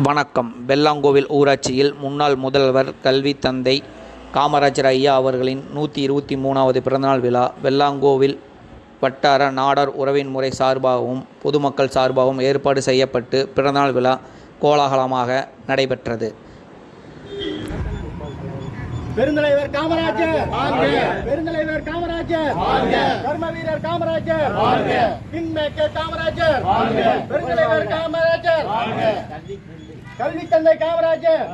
வணக்கம். வெள்ளாங்கோவில் ஊராட்சியில் முன்னாள் முதல்வர் கல்வி தந்தை காமராஜர் ஐயா அவர்களின் 123வது பிறந்தநாள் விழா வெள்ளாங்கோவில் வட்டார நாடார் உறவின் முறை சார்பாகவும் பொதுமக்கள் சார்பாகவும் ஏற்பாடு செய்யப்பட்டு பிறந்தநாள் விழா கோலாகலமாக நடைபெற்றது. பெருந்தலைவர் காமராஜர் பெருந்தலைவர் காமராஜர் கர்ம வீரர் காமராஜர் கிங் மேக்கர் காமராஜர் பெருந்தலைவர் காமராஜர் கல்வி தந்தை காமராஜர்.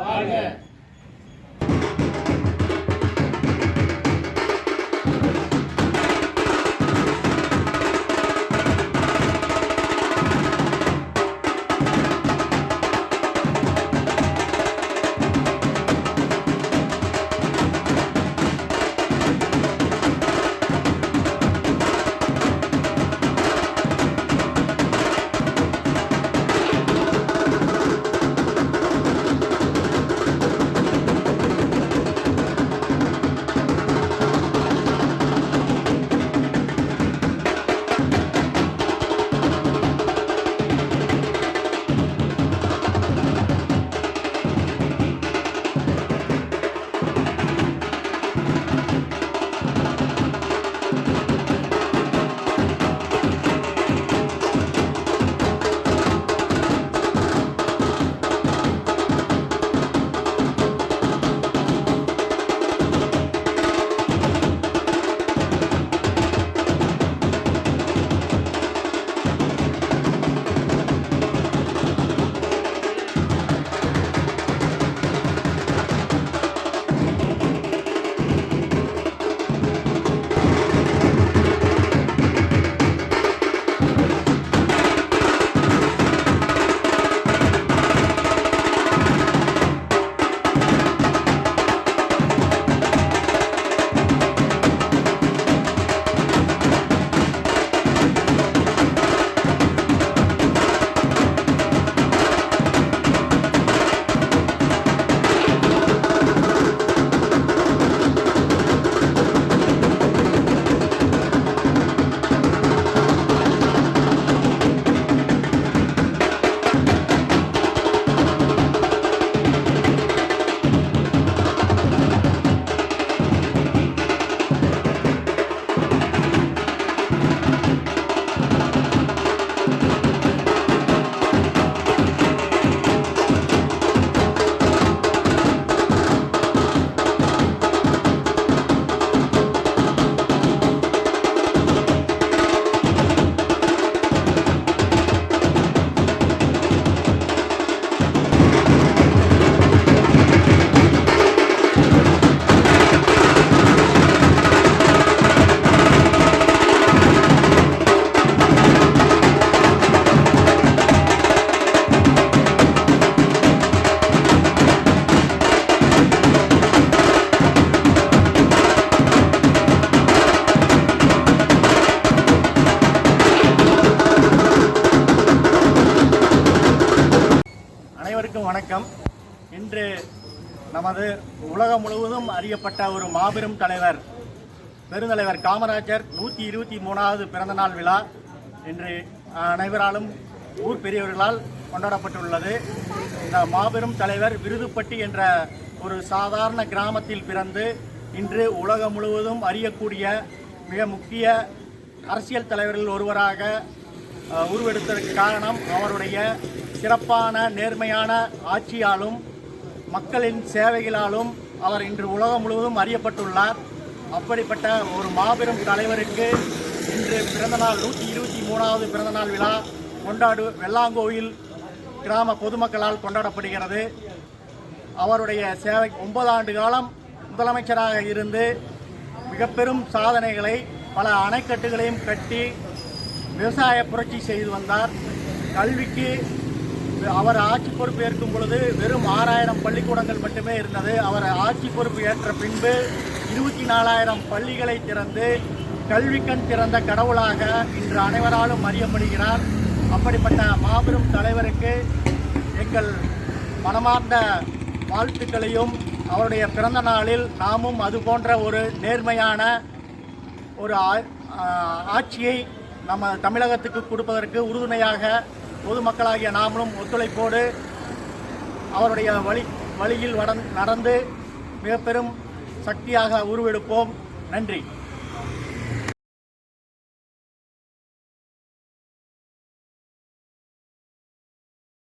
அனைவருக்கும் வணக்கம். இன்று நமது உலகம் முழுவதும் அறியப்பட்ட ஒரு மாபெரும் தலைவர் பெருந்தலைவர் காமராஜர் 123வது பிறந்தநாள் விழா இன்று அனைவராலும் ஊர் பெரியவர்களால் கொண்டாடப்பட்டுள்ளது. இந்த மாபெரும் தலைவர் விருதுப்பட்டி என்ற ஒரு சாதாரண கிராமத்தில் பிறந்து இன்று உலகம் முழுவதும் அறியக்கூடிய மிக முக்கிய அரசியல் தலைவர்கள் ஒருவராக உருவெடுத்ததற்கு காரணம் அவருடைய சிறப்பான நேர்மையான ஆட்சியாலும் மக்களின் சேவைகளாலும் அவர் இன்று உலகம் முழுவதும் அறியப்பட்டுள்ளார். அப்படிப்பட்ட ஒரு மாபெரும் தலைவருக்கு இன்று பிறந்தநாள் 123வது பிறந்தநாள் விழா வெள்ளாங்கோவில் கிராம பொதுமக்களால் கொண்டாடப்படுகிறது. அவருடைய சேவை 9 ஆண்டு காலம் முதலமைச்சராக இருந்து மிக பெரும் சாதனைகளை பல அணைக்கட்டுகளையும் கட்டி விவசாய புரட்சி செய்து வந்தார். கல்விக்கு அவர் ஆட்சி பொறுப்பு ஏற்கும் பொழுது வெறும் 6000 பள்ளிக்கூடங்கள் மட்டுமே இருந்தது. அவர் ஆட்சி பொறுப்பு ஏற்ற பின்பு 24,000 பள்ளிகளை திறந்து கல்விக்கண் திறந்த கடவுளாக இன்று அனைவராலும் அறியப்படுகிறார். அப்படிப்பட்ட மாபெரும் தலைவருக்கு எங்கள் மனமார்ந்த வாழ்த்துக்களையும் அவருடைய பிறந்த நாளில் நாமும் அது போன்ற ஒரு நேர்மையான ஒரு ஆட்சியை நம்ம தமிழகத்துக்கு கொடுப்பதற்கு உறுதுணையாக பொதுமக்களாகிய நாமளும் ஒத்துழைப்போடு அவருடைய வழியில் நடந்து மிக பெரும் சக்தியாக உருவெடுப்போம். நன்றி.